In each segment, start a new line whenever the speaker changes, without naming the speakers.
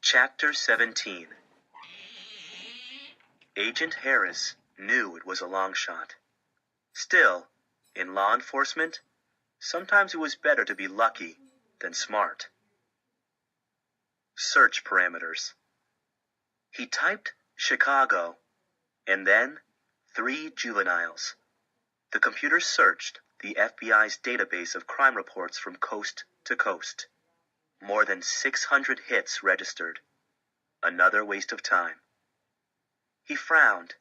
Chapter 17. Agent Harris knew it was a long shot. Still, in law enforcement, sometimes it was better to be lucky than smart. Search parameters. He typed Chicago, and then 3 juveniles. The computer searched the FBI's database of crime reports from coast to coast. More than 600 hits registered. Another waste of time. He frowned.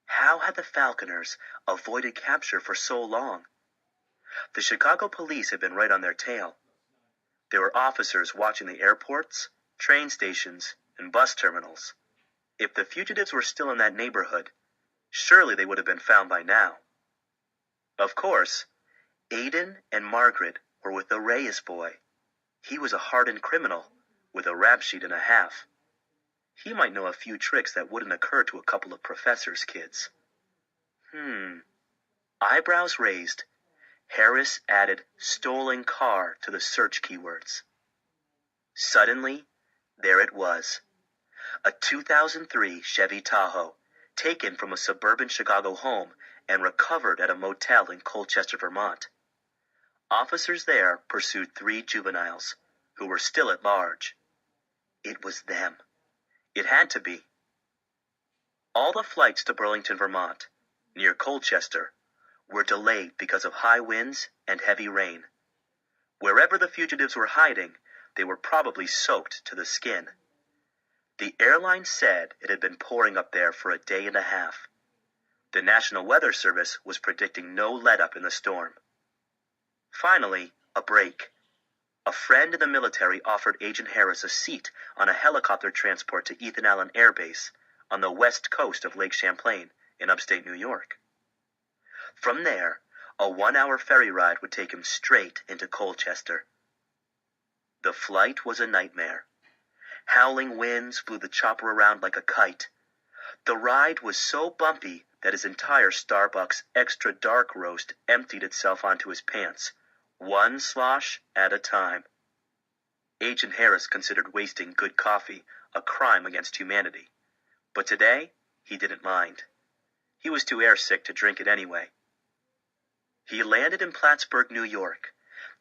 How had the Falconers avoided capture for so long? The Chicago police had been right on their tail. There were officers watching the airports, train stations, and bus terminals. If the fugitives were still in that neighborhood, surely they would have been found by now. Of course, Aiden and Margaret were with the Reyes boy. He was a hardened criminal with a rap sheet and a half. He might know a few tricks that wouldn't occur to a couple of professors' kids. Eyebrows raised, Harris added stolen car to the search keywords. Suddenly, there it was. A 2003 Chevy Tahoe, taken from a suburban Chicago home and recovered at a motel in Colchester, Vermont. Officers there pursued 3 juveniles, who were still at large. It was them. It had to be. All the flights to Burlington, Vermont, near Colchester, were delayed because of high winds and heavy rain. Wherever the fugitives were hiding, they were probably soaked to the skin. The airline said it had been pouring up there for a day and a half. The National Weather Service was predicting no let-up in the storm. Finally, a break. A friend in the military offered Agent Harris a seat on a helicopter transport to Ethan Allen Air Base on the west coast of Lake Champlain in upstate New York. From there, a 1-hour ferry ride would take him straight into Colchester. The flight was a nightmare. Howling winds blew the chopper around like a kite. The ride was so bumpy that his entire Starbucks extra dark roast emptied itself onto his pants, 1 slosh at a time. Agent Harris considered wasting good coffee a crime against humanity, but today he didn't mind. He was too airsick to drink it anyway. He landed in Plattsburgh, New York,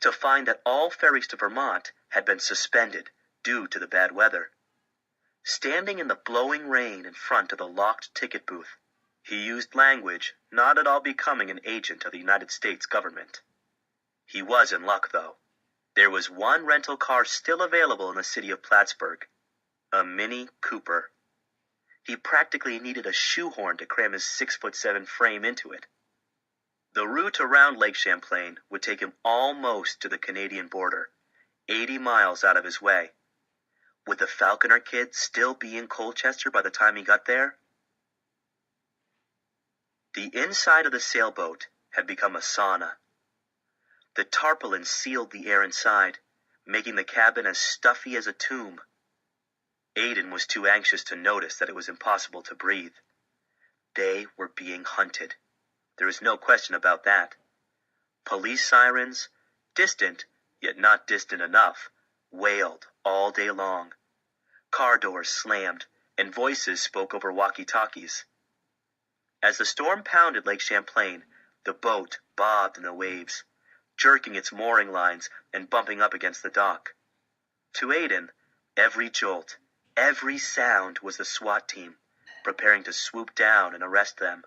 to find that all ferries to Vermont had been suspended due to the bad weather. Standing in the blowing rain in front of the locked ticket booth, he used language not at all becoming an agent of the United States government. He was in luck, though. There was 1 rental car still available in the city of Plattsburgh, a Mini Cooper. He practically needed a shoehorn to cram his 6'7" frame into it. The route around Lake Champlain would take him almost to the Canadian border, 80 miles out of his way. Would the Falconer kid still be in Colchester by the time he got there? The inside of the sailboat had become a sauna. The tarpaulin sealed the air inside, making the cabin as stuffy as a tomb. Aiden was too anxious to notice that it was impossible to breathe. They were being hunted. There was no question about that. Police sirens, distant, yet not distant enough, wailed all day long. Car doors slammed, and voices spoke over walkie-talkies. As the storm pounded Lake Champlain, the boat bobbed in the waves, jerking its mooring lines and bumping up against the dock. To Aiden, every jolt, every sound was the SWAT team, preparing to swoop down and arrest them.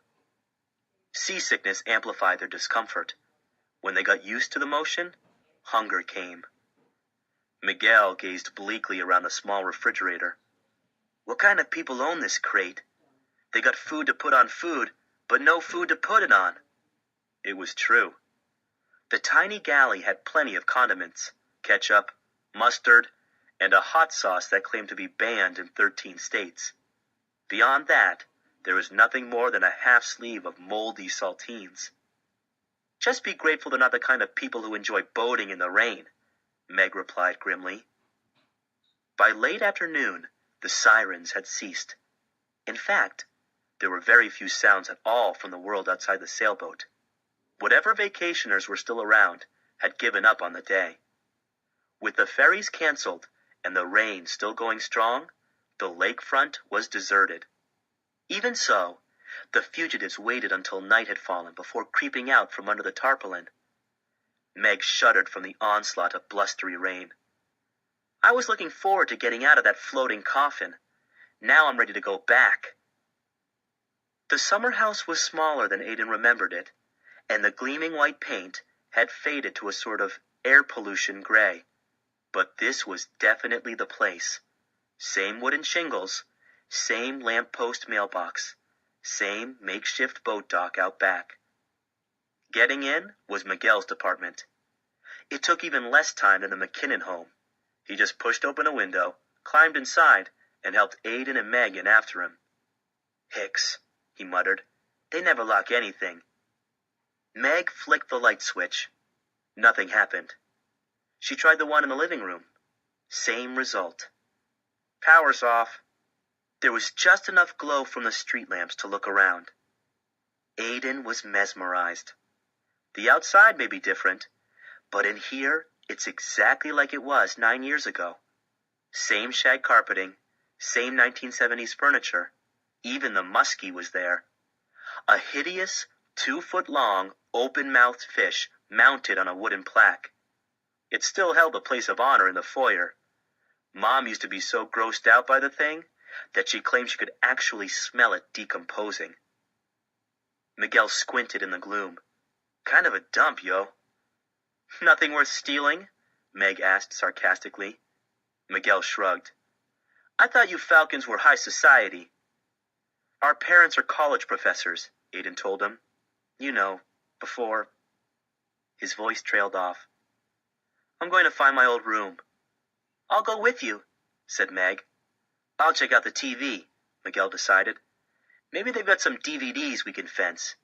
Seasickness amplified their discomfort. When they got used to the motion, hunger came. Miguel gazed bleakly around the small refrigerator. What kind of people own this crate? They got food to put on food, but no food to put it on. It was true. The tiny galley had plenty of condiments, ketchup, mustard, and a hot sauce that claimed to be banned in 13 states. Beyond that, there was nothing more than a half sleeve of moldy saltines. Just be grateful they're not the kind of people who enjoy boating in the rain, Meg replied grimly. By late afternoon, the sirens had ceased. In fact, there were very few sounds at all from the world outside the sailboat. Whatever vacationers were still around had given up on the day. With the ferries canceled and the rain still going strong, the lakefront was deserted. Even so, the fugitives waited until night had fallen before creeping out from under the tarpaulin. Meg shuddered from the onslaught of blustery rain. I was looking forward to getting out of that floating coffin. Now I'm ready to go back. The summer house was smaller than Aidan remembered it, and the gleaming white paint had faded to a sort of air pollution gray. But this was definitely the place. Same wooden shingles, same lamppost mailbox, same makeshift boat dock out back. Getting in was Miguel's department. It took even less time than the McKinnon home. He just pushed open a window, climbed inside, and helped Aidan and Meg in after him. Hicks, he muttered. They never lock anything. Meg flicked the light switch. Nothing happened. She tried the one in the living room. Same result. Power's off. There was just enough glow from the street lamps to look around. Aidan was mesmerized. The outside may be different, but in here it's exactly like it was 9 years ago. Same shag carpeting, same 1970s furniture. Even the muskie was there. A hideous, 2-foot-long, open-mouthed fish mounted on a wooden plaque. It still held the place of honor in the foyer. Mom used to be so grossed out by the thing that she claimed she could actually smell it decomposing. Miguel squinted in the gloom. Kind of a dump, yo. Nothing worth stealing? Meg asked sarcastically. Miguel shrugged. I thought you Falcons were high society. Our parents are college professors, Aidan told him. You know, before. His voice trailed off. I'm going to find my old room. I'll go with you, said Meg. I'll check out the TV, Miguel decided. Maybe they've got some DVDs we can fence.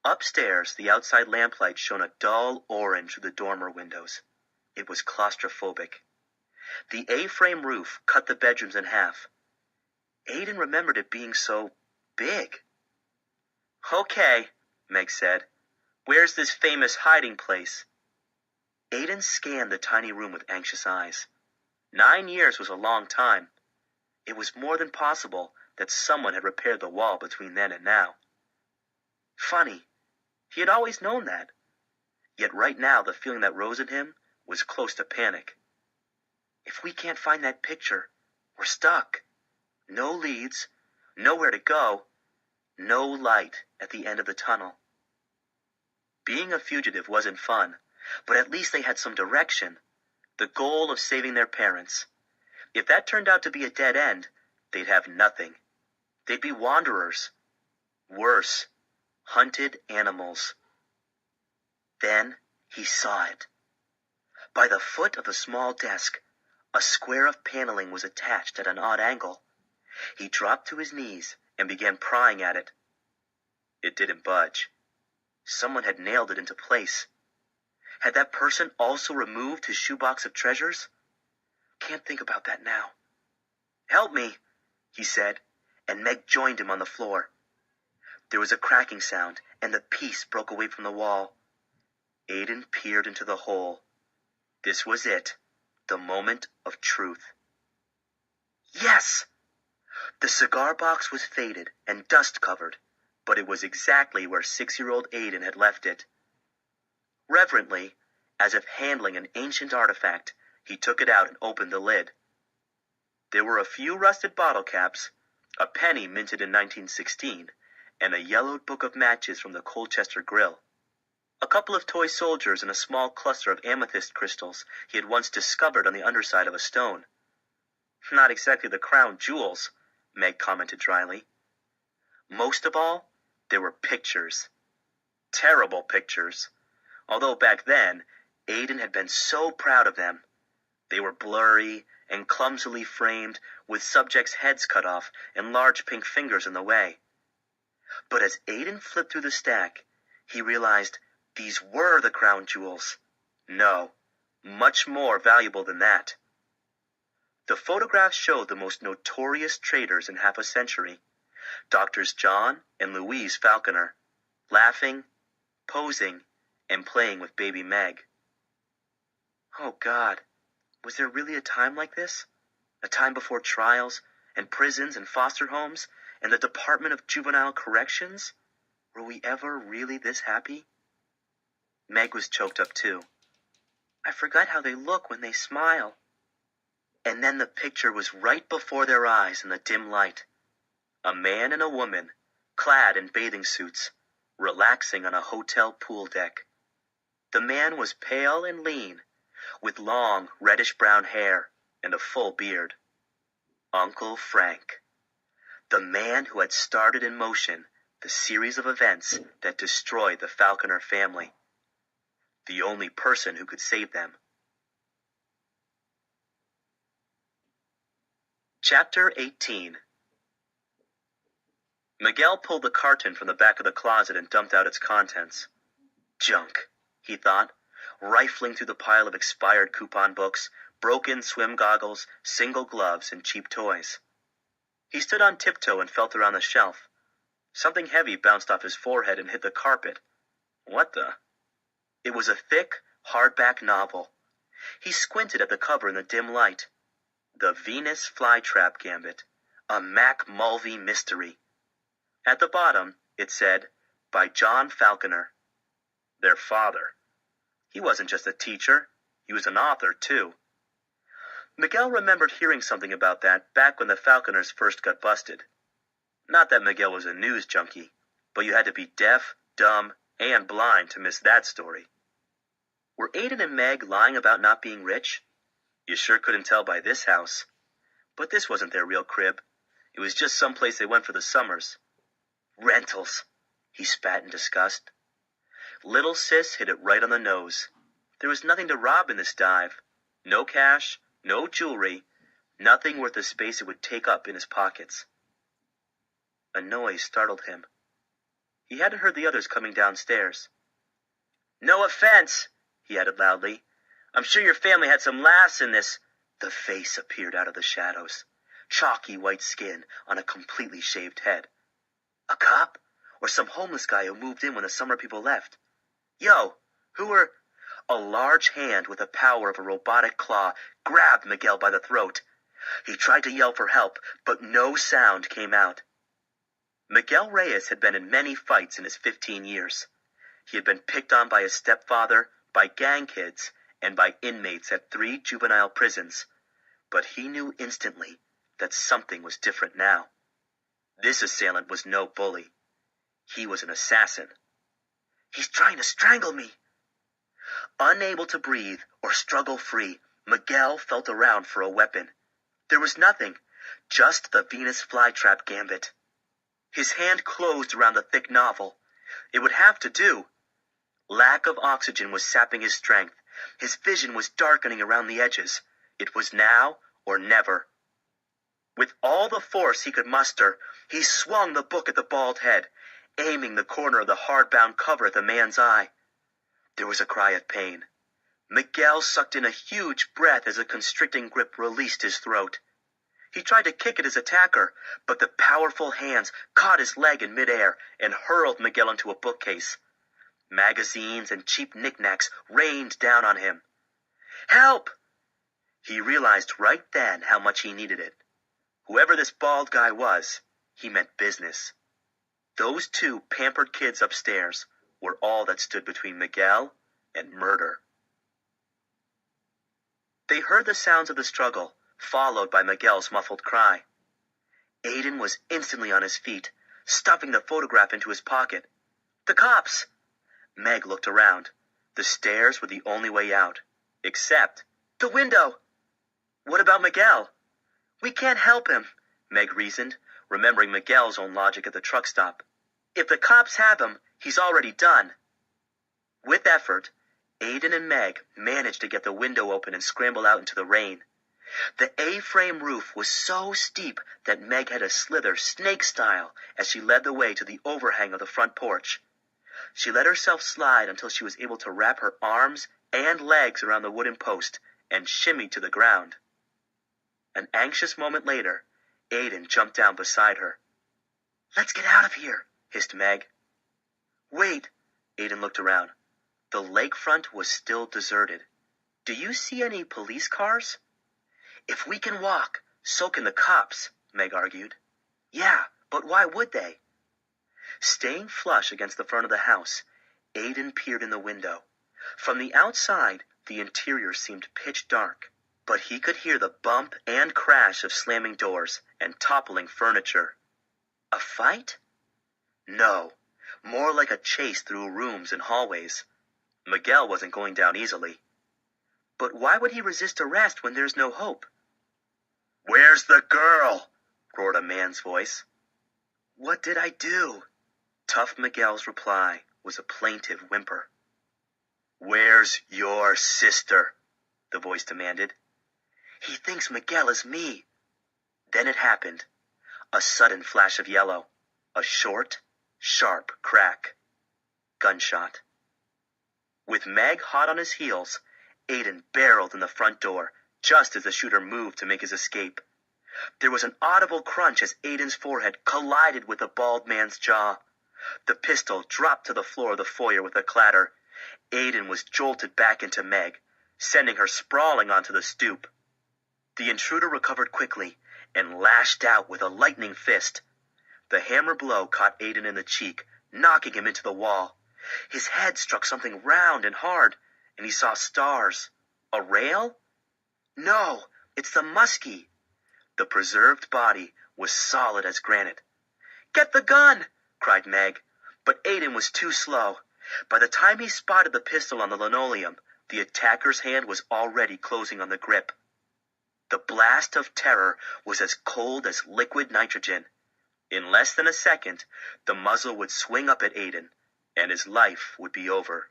Upstairs, the outside lamplight shone a dull orange through the dormer windows. It was claustrophobic. The A-frame roof cut the bedrooms in half. Aidan remembered it being so big. Okay, Meg said. Where's this famous hiding place? Aidan scanned the tiny room with anxious eyes. 9 years was a long time. It was more than possible that someone had repaired the wall between then and now. Funny, he had always known that. Yet right now the feeling that rose in him was close to panic. If we can't find that picture, we're stuck. No leads, nowhere to go, no light at the end of the tunnel. Being a fugitive wasn't fun, but at least they had some direction, the goal of saving their parents. If that turned out to be a dead end, they'd have nothing. They'd be wanderers. Worse, hunted animals. Then he saw it. By the foot of the small desk, a square of paneling was attached at an odd angle. He dropped to his knees and began prying at it. It didn't budge. Someone had nailed it into place. Had that person also removed his shoebox of treasures? Can't think about that now. Help me, he said, and Meg joined him on the floor. There was a cracking sound, and the piece broke away from the wall. Aidan peered into the hole. This was it, the moment of truth. Yes! The cigar box was faded and dust-covered, but it was exactly where 6-year-old Aidan had left it. Reverently, as if handling an ancient artifact, he took it out and opened the lid. There were a few rusted bottle caps, a penny minted in 1916, and a yellowed book of matches from the Colchester Grill. A couple of toy soldiers and a small cluster of amethyst crystals he had once discovered on the underside of a stone. Not exactly the crown jewels, Meg commented dryly. Most of all, there were pictures. Terrible pictures. Although back then, Aidan had been so proud of them. They were blurry and clumsily framed, with subjects' heads cut off and large pink fingers in the way. But as Aidan flipped through the stack, he realized these were the crown jewels. No, much more valuable than that. The photographs showed the most notorious traders in half a century, Doctors John and Louise Falconer, laughing, posing, and playing with baby Meg. Oh, God, Was there really a time like this? A time before trials, and prisons, and foster homes, and the Department of Juvenile Corrections? Were we ever really this happy? Meg was choked up too. I forgot how they look when they smile. And then the picture was right before their eyes in the dim light. A man and a woman, clad in bathing suits, relaxing on a hotel pool deck. The man was pale and lean, with long, reddish-brown hair and a full beard. Uncle Frank. The man who had started in motion the series of events that destroyed the Falconer family. The only person who could save them. Chapter 18. Miguel pulled the carton from the back of the closet and dumped out its contents. Junk, he thought, rifling through the pile of expired coupon books, broken swim goggles, single gloves, and cheap toys. He stood on tiptoe and felt around the shelf. Something heavy bounced off his forehead and hit the carpet. What the? It was a thick, hardback novel. He squinted at the cover in the dim light. The Venus Flytrap Gambit, a Mac Mulvey mystery. At the bottom, it said, by John Falconer. Their father. He wasn't just a teacher. He was an author, too. Miguel remembered hearing something about that back when the Falconers first got busted. Not that Miguel was a news junkie, but you had to be deaf, dumb, and blind to miss that story. Were Aiden and Meg lying about not being rich? You sure couldn't tell by this house. But this wasn't their real crib. It was just someplace they went for the summers. Rentals, he spat in disgust. Little Sis hit it right on the nose. There was nothing to rob in this dive. No cash, no jewelry, nothing worth the space it would take up in his pockets. A noise startled him. He hadn't heard the others coming downstairs. No offense, he added loudly. I'm sure your family had some laughs in this. The face appeared out of the shadows. Chalky white skin on a completely shaved head. A cop? Or some homeless guy who moved in when the summer people left? Yo, who were... A large hand with the power of a robotic claw grabbed Miguel by the throat. He tried to yell for help, but no sound came out. Miguel Reyes had been in many fights in his 15 years. He had been picked on by his stepfather, by gang kids, and by inmates at 3 juvenile prisons. But he knew instantly that something was different now. This assailant was no bully. He was an assassin. He's trying to strangle me. Unable to breathe or struggle free, Miguel felt around for a weapon. There was nothing, just the Venus Flytrap Gambit. His hand closed around the thick novel. It would have to do. Lack of oxygen was sapping his strength. His vision was darkening around the edges. It was now or never. With all the force he could muster, he swung the book at the bald head, aiming the corner of the hardbound cover at the man's eye. There was a cry of pain. Miguel sucked in a huge breath as a constricting grip released his throat. He tried to kick at his attacker, but the powerful hands caught his leg in midair and hurled Miguel into a bookcase. Magazines and cheap knickknacks rained down on him. Help! He realized right then how much he needed it. Whoever this bald guy was, he meant business. Those 2 pampered kids upstairs were all that stood between Miguel and murder. They heard the sounds of the struggle, followed by Miguel's muffled cry. Aiden was instantly on his feet, stuffing the photograph into his pocket. The cops! Meg looked around. The stairs were the only way out. Except the window! What about Miguel? We can't help him, Meg reasoned, remembering Miguel's own logic at the truck stop. If the cops have him, he's already done. With effort, Aiden and Meg managed to get the window open and scramble out into the rain. The A-frame roof was so steep that Meg had to slither snake-style as she led the way to the overhang of the front porch. She let herself slide until she was able to wrap her arms and legs around the wooden post and shimmied to the ground. An anxious moment later, Aiden jumped down beside her. Let's get out of here, hissed Meg. Wait, Aiden looked around. The lakefront was still deserted. "Do you see any police cars?" "If we can walk, so can the cops," Meg argued. "Yeah, but why would they?" Staying flush against the front of the house, Aiden peered in the window. From the outside, the interior seemed pitch dark, but he could hear the bump and crash of slamming doors and toppling furniture. A fight? No, more like a chase through rooms and hallways. Miguel wasn't going down easily. But why would he resist arrest when there's no hope? "Where's the girl?" roared a man's voice. "What did I do?" Tough Miguel's reply was a plaintive whimper. "Where's your sister?" the voice demanded. "He thinks Miguel is me." Then it happened. A sudden flash of yellow. A short, sharp crack. Gunshot. With Meg hot on his heels, Aiden barreled in the front door just as the shooter moved to make his escape. There was an audible crunch as Aiden's forehead collided with the bald man's jaw. The pistol dropped to the floor of the foyer with a clatter. Aiden was jolted back into Meg, sending her sprawling onto the stoop. The intruder recovered quickly and lashed out with a lightning fist. The hammer blow caught Aiden in the cheek, knocking him into the wall. His head struck something round and hard, and he saw stars. A rail? No, it's the muskie. The preserved body was solid as granite. "Get the gun!" cried Meg, but Aiden was too slow. By the time he spotted the pistol on the linoleum, the attacker's hand was already closing on the grip. The blast of terror was as cold as liquid nitrogen. In less than a second, the muzzle would swing up at Aiden, and his life would be over.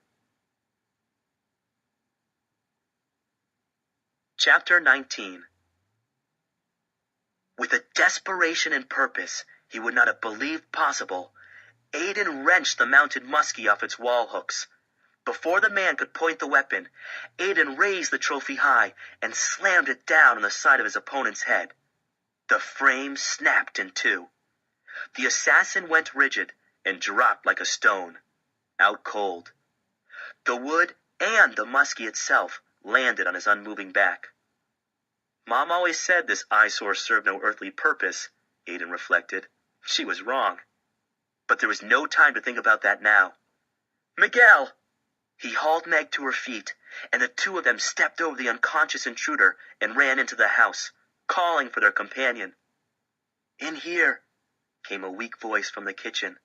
Chapter 19. With a desperation and purpose he would not have believed possible, Aiden wrenched the mounted muskie off its wall hooks. Before the man could point the weapon, Aiden raised the trophy high and slammed it down on the side of his opponent's head. The frame snapped in two. The assassin went rigid and dropped like a stone, out cold. The wood and the muskie itself landed on his unmoving back. Mom always said this eyesore served no earthly purpose, Aiden reflected. She was wrong. But there was no time to think about that now. "Miguel!" He hauled Meg to her feet, and the two of them stepped over the unconscious intruder and ran into the house, calling for their companion. "In here," came a weak voice from the kitchen.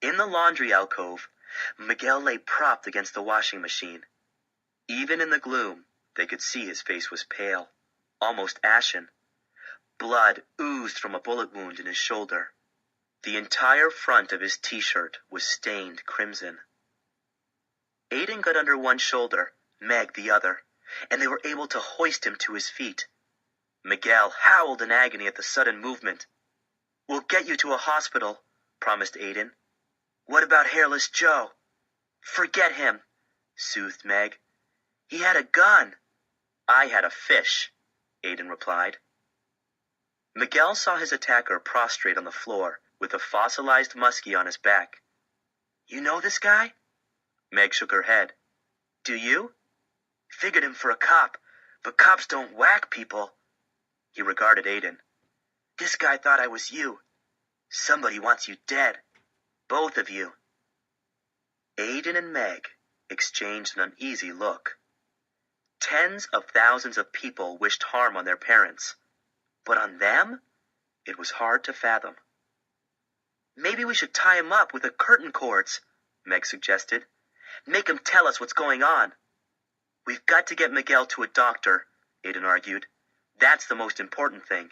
In the laundry alcove, Miguel lay propped against the washing machine. Even in the gloom, they could see his face was pale, almost ashen. Blood oozed from a bullet wound in his shoulder. The entire front of his t-shirt was stained crimson. Aiden got under one shoulder, Meg the other, and they were able to hoist him to his feet. Miguel howled in agony at the sudden movement. "We'll get you to a hospital," promised Aiden. "What about Hairless Joe?" "Forget him," soothed Meg. "He had a gun." "I had a fish," Aiden replied. Miguel saw his attacker prostrate on the floor with a fossilized muskie on his back. "You know this guy?" Meg shook her head. "Do you?" "Figured him for a cop, but cops don't whack people." He regarded Aiden. "This guy thought I was you. Somebody wants you dead. Both of you." Aiden and Meg exchanged an uneasy look. Tens of thousands of people wished harm on their parents, but on them, it was hard to fathom. "Maybe we should tie him up with the curtain cords," Meg suggested. "Make him tell us what's going on." "We've got to get Miguel to a doctor," Aiden argued. "That's the most important thing."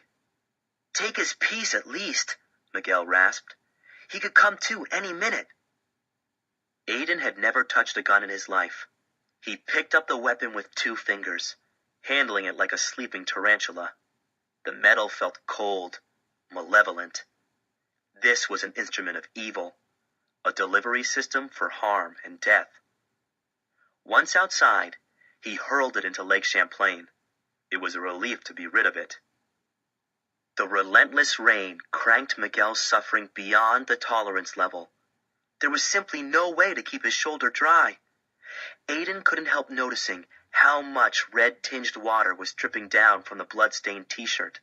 "Take his piece at least," Miguel rasped. "He could come to any minute." Aiden had never touched a gun in his life. He picked up the weapon with 2 fingers, handling it like a sleeping tarantula. The metal felt cold, malevolent. This was an instrument of evil, a delivery system for harm and death. Once outside, he hurled it into Lake Champlain. It was a relief to be rid of it. The relentless rain cranked Miguel's suffering beyond the tolerance level. There was simply no way to keep his shoulder dry. Aiden couldn't help noticing how much red-tinged water was dripping down from the blood-stained t-shirt.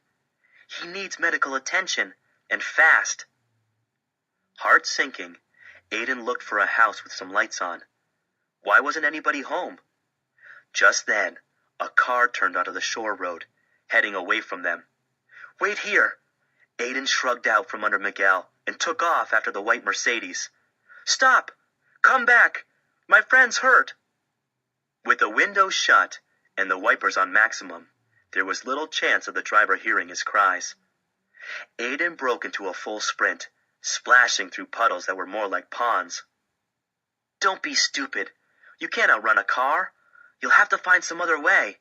He needs medical attention, and fast. Heart sinking, Aiden looked for a house with some lights on. Why wasn't anybody home? Just then, a car turned onto the shore road, heading away from them. "Wait here!" Aiden shrugged out from under Miguel and took off after the white Mercedes. "Stop! Come back! My friend's hurt!" With the windows shut and the wipers on maximum, there was little chance of the driver hearing his cries. Aiden broke into a full sprint, splashing through puddles that were more like ponds. "Don't be stupid. You can't outrun a car. You'll have to find some other way."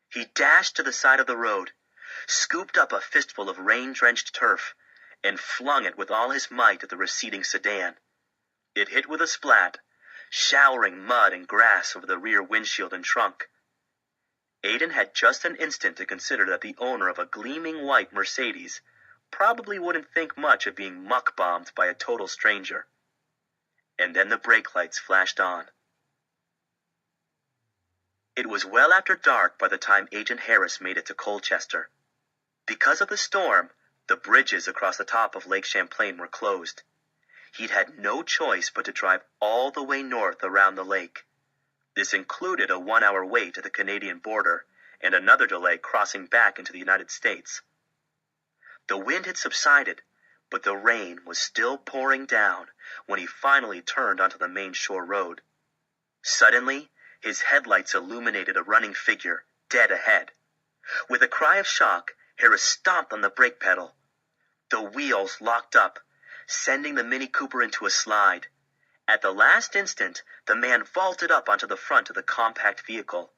He dashed to the side of the road, scooped up a fistful of rain-drenched turf, and flung it with all his might at the receding sedan. It hit with a splat, showering mud and grass over the rear windshield and trunk. Aiden had just an instant to consider that the owner of a gleaming white Mercedes probably wouldn't think much of being muck-bombed by a total stranger. And then the brake lights flashed on. It was well after dark by the time Agent Harris made it to Colchester. Because of the storm, the bridges across the top of Lake Champlain were closed. He'd had no choice but to drive all the way north around the lake. This included a 1-hour wait at the Canadian border and another delay crossing back into the United States. The wind had subsided, but the rain was still pouring down when he finally turned onto the main shore road. Suddenly, his headlights illuminated a running figure, dead ahead. With a cry of shock, Harris stomped on the brake pedal. The wheels locked up, sending the Mini Cooper into a slide. At the last instant, the man vaulted up onto the front of the compact vehicle.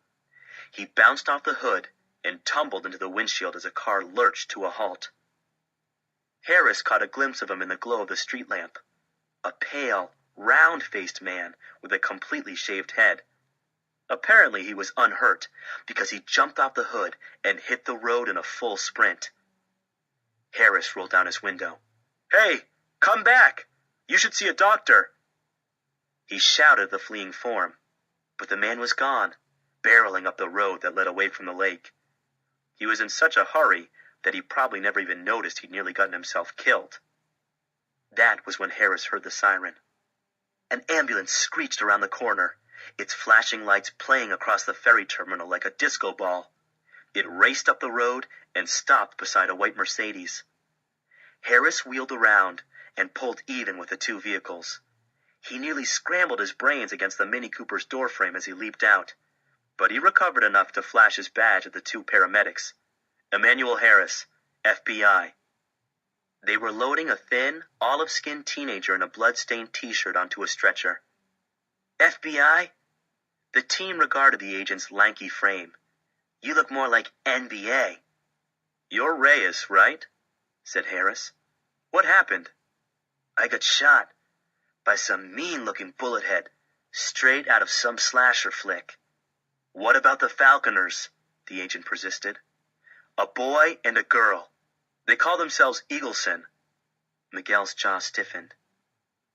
He bounced off the hood and tumbled into the windshield as the car lurched to a halt. Harris caught a glimpse of him in the glow of the street lamp. A pale, round-faced man with a completely shaved head. Apparently he was unhurt, because he jumped off the hood and hit the road in a full sprint. Harris rolled down his window. "Hey, come back! You should see a doctor!" He shouted at the fleeing form, but the man was gone, barreling up the road that led away from the lake. He was in such a hurry that he probably never even noticed he'd nearly gotten himself killed. That was when Harris heard the siren. An ambulance screeched around the corner, its flashing lights playing across the ferry terminal like a disco ball. It raced up the road and stopped beside a white Mercedes. Harris wheeled around and pulled even with the two vehicles. He nearly scrambled his brains against the Mini Cooper's doorframe as he leaped out, but he recovered enough to flash his badge at the two paramedics. Emmanuel Harris, FBI. They were loading a thin, olive-skinned teenager in a blood-stained t-shirt onto a stretcher. "FBI?" The team regarded the agent's lanky frame. "You look more like NBA." "You're Reyes, right?" said Harris. "What happened?" "I got shot by some mean-looking bullethead, straight out of some slasher flick." "What about the Falconers?" the agent persisted. "A boy and a girl. They call themselves Eagleson." Miguel's jaw stiffened.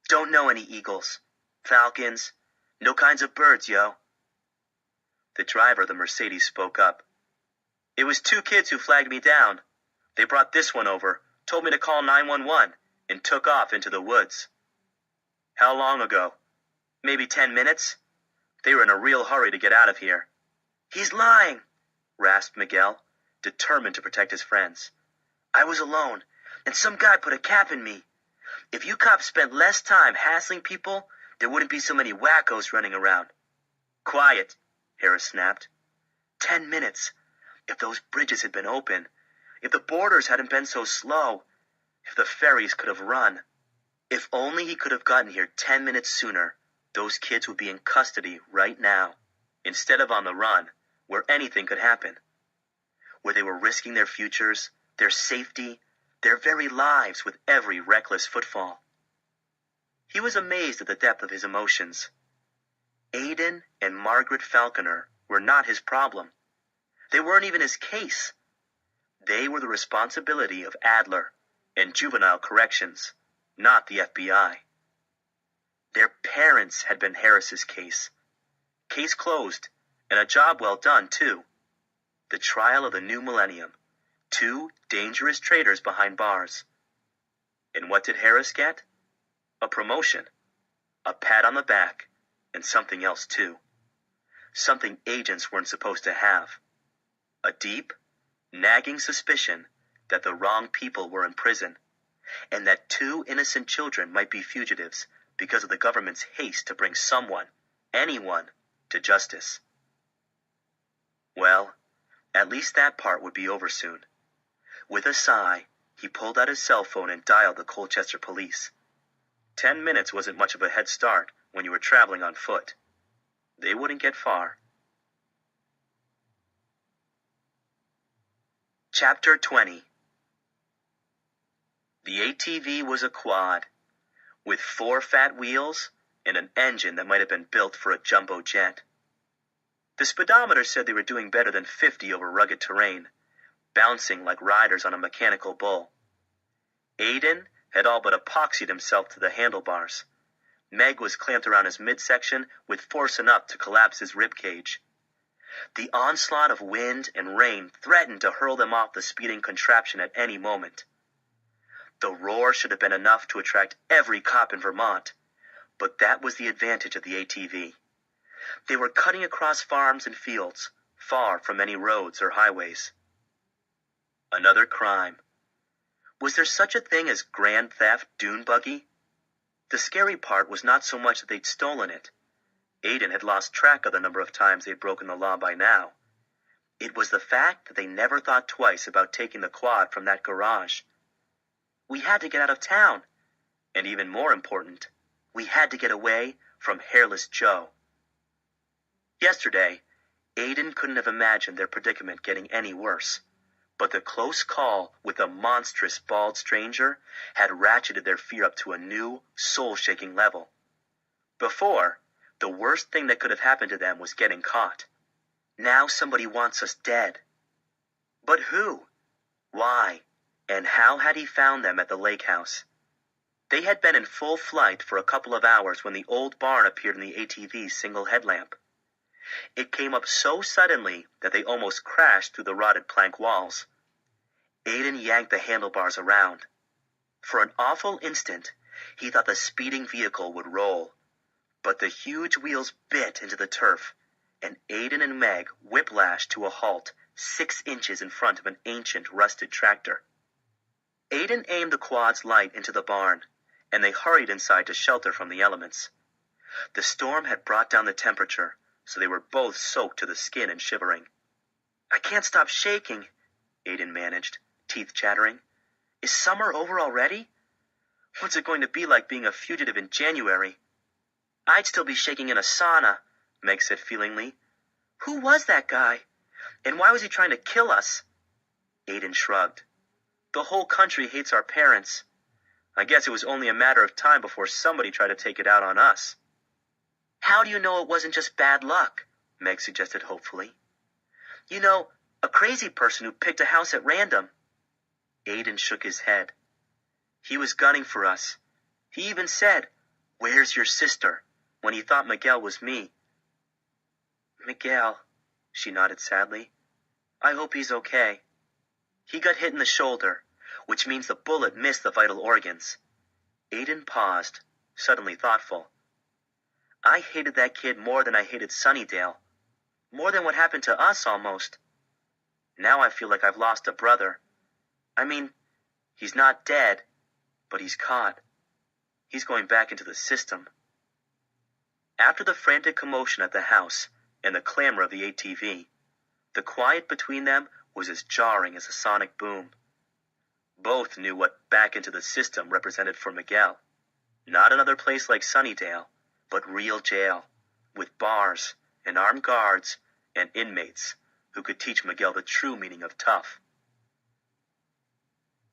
"Don't know any eagles. Falcons. No kinds of birds, yo." The driver of the Mercedes spoke up. "It was two kids who flagged me down. They brought this one over, told me to call 911, and took off into the woods." "How long ago?" "Maybe 10 minutes. They were in a real hurry to get out of here." "He's lying," rasped Miguel, determined to protect his friends. "I was alone, and some guy put a cap in me. If you cops spent less time hassling people, there wouldn't be so many wackos running around." "Quiet," Harris snapped. 10 minutes. If those bridges had been open, if the borders hadn't been so slow, if the ferries could have run. If only he could have gotten here 10 minutes sooner, those kids would be in custody right now, instead of on the run, where anything could happen. Where they were risking their futures, their safety, their very lives with every reckless footfall. He was amazed at the depth of his emotions. Aiden and Margaret Falconer were not his problem. They weren't even his case. They were the responsibility of Adler and juvenile corrections, not the FBI. Their parents had been Harris's case, Case closed, and a job well done, too. The trial of the new millennium. 2 dangerous traitors behind bars. And what did Harris get? A promotion, a pat on the back, and something else, too. Something agents weren't supposed to have. A deep, nagging suspicion that the wrong people were in prison, and that 2 innocent children might be fugitives because of the government's haste to bring someone, anyone, to justice. Well, at least that part would be over soon. With a sigh, he pulled out his cell phone and dialed the Colchester police. 10 minutes wasn't much of a head start when you were traveling on foot. They wouldn't get far. Chapter 20. The ATV was a quad, with 4 fat wheels and an engine that might have been built for a jumbo jet. The speedometer said they were doing better than 50 over rugged terrain, bouncing like riders on a mechanical bull. Aiden had all but epoxied himself to the handlebars. Meg was clamped around his midsection with force enough to collapse his rib cage. The onslaught of wind and rain threatened to hurl them off the speeding contraption at any moment. The roar should have been enough to attract every cop in Vermont, but that was the advantage of the ATV. They were cutting across farms and fields, far from any roads or highways. Another crime. Was there such a thing as grand theft dune buggy? The scary part was not so much that they'd stolen it. Aiden had lost track of the number of times they'd broken the law by now. It was the fact that they never thought twice about taking the quad from that garage. We had to get out of town. And even more important, we had to get away from Hairless Joe. Yesterday, Aiden couldn't have imagined their predicament getting any worse. But the close call with a monstrous bald stranger had ratcheted their fear up to a new, soul-shaking level. Before, the worst thing that could have happened to them was getting caught. Now somebody wants us dead. But who? Why? And how had he found them at the lake house? They had been in full flight for a couple of hours when the old barn appeared in the ATV's single headlamp. It came up so suddenly that they almost crashed through the rotted plank walls. Aiden yanked the handlebars around. For an awful instant, he thought the speeding vehicle would roll. But the huge wheels bit into the turf, and Aiden and Meg whiplashed to a halt 6 inches in front of an ancient, rusted tractor. Aiden aimed the quad's light into the barn, and they hurried inside to shelter from the elements. The storm had brought down the temperature, so they were both soaked to the skin and shivering. I can't stop shaking, Aiden managed, teeth chattering. Is summer over already? What's it going to be like being a fugitive in January? I'd still be shaking in a sauna, Meg said feelingly. Who was that guy? And why was he trying to kill us? Aiden shrugged. The whole country hates our parents. I guess it was only a matter of time before somebody tried to take it out on us. How do you know it wasn't just bad luck? Meg suggested hopefully. You know, a crazy person who picked a house at random. Aiden shook his head. He was gunning for us. He even said, "Where's your sister?" when he thought Miguel was me. Miguel, she nodded sadly. I hope he's okay. He got hit in the shoulder, which means the bullet missed the vital organs. Aiden paused, suddenly thoughtful. I hated that kid more than I hated Sunnydale. More than what happened to us, almost. Now I feel like I've lost a brother. I mean, he's not dead, but he's caught. He's going back into the system. After the frantic commotion at the house and the clamor of the ATV, the quiet between them was as jarring as a sonic boom. Both knew what back into the system represented for Miguel. Not another place like Sunnydale, but real jail, with bars and armed guards and inmates who could teach Miguel the true meaning of tough.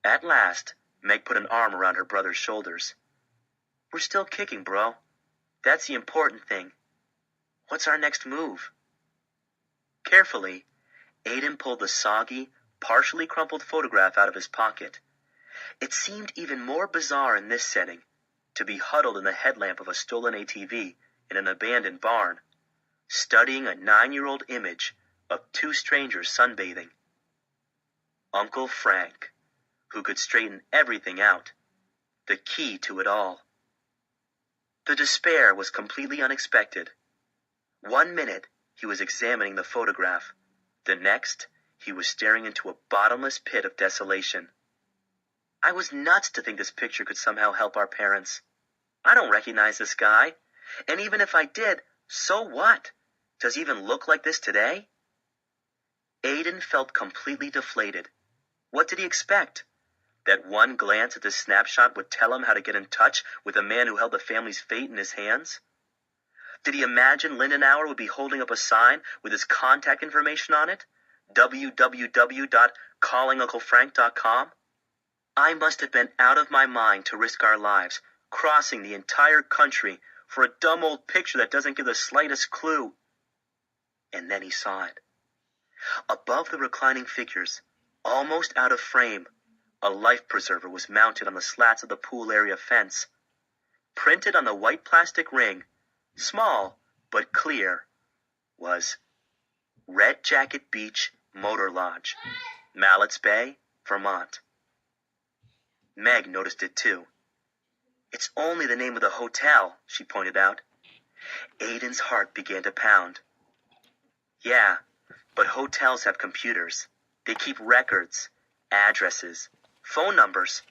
At last, Meg put an arm around her brother's shoulders. We're still kicking, bro. That's the important thing. What's our next move? Carefully, Aiden pulled the soggy, partially crumpled photograph out of his pocket. It seemed even more bizarre in this setting, to be huddled in the headlamp of a stolen ATV in an abandoned barn. studying a 9-year-old image of two strangers sunbathing. Uncle Frank, who could straighten everything out, the key to it all. The despair was completely unexpected. 1 minute, he was examining the photograph. The next, he was staring into a bottomless pit of desolation. I was nuts to think this picture could somehow help our parents. I don't recognize this guy. And even if I did, so what? Does he even look like this today? Aiden felt completely deflated. What did he expect? That one glance at the snapshot would tell him how to get in touch with a man who held the family's fate in his hands? Did he imagine Lindenauer would be holding up a sign with his contact information on it? www.callingunclefrank.com? I must have been out of my mind to risk our lives, crossing the entire country for a dumb old picture that doesn't give the slightest clue. And then he saw it. Above the reclining figures, almost out of frame, a life preserver was mounted on the slats of the pool area fence. Printed on the white plastic ring, small but clear, was Red Jacket Beach Motor Lodge, Mallett's Bay, Vermont. Meg noticed it too. It's only the name of the hotel, she pointed out. Aiden's heart began to pound. Yeah, but hotels have computers. They keep records, addresses, phone numbers.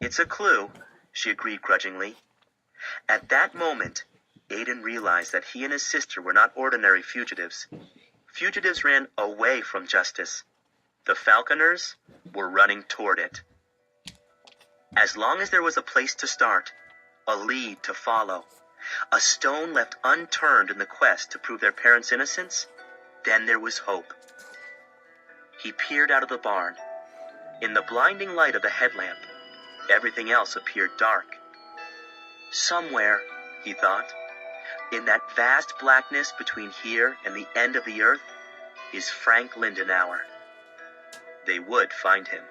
It's a clue, she agreed grudgingly. At that moment, Aiden realized that he and his sister were not ordinary fugitives. Fugitives ran away from justice. The Falconers were running toward it. As long as there was a place to start, a lead to follow, a stone left unturned in the quest to prove their parents' innocence, then there was hope. He peered out of the barn. In the blinding light of the headlamp, everything else appeared dark. Somewhere, he thought, in that vast blackness between here and the end of the earth, is Frank Lindenauer. They would find him.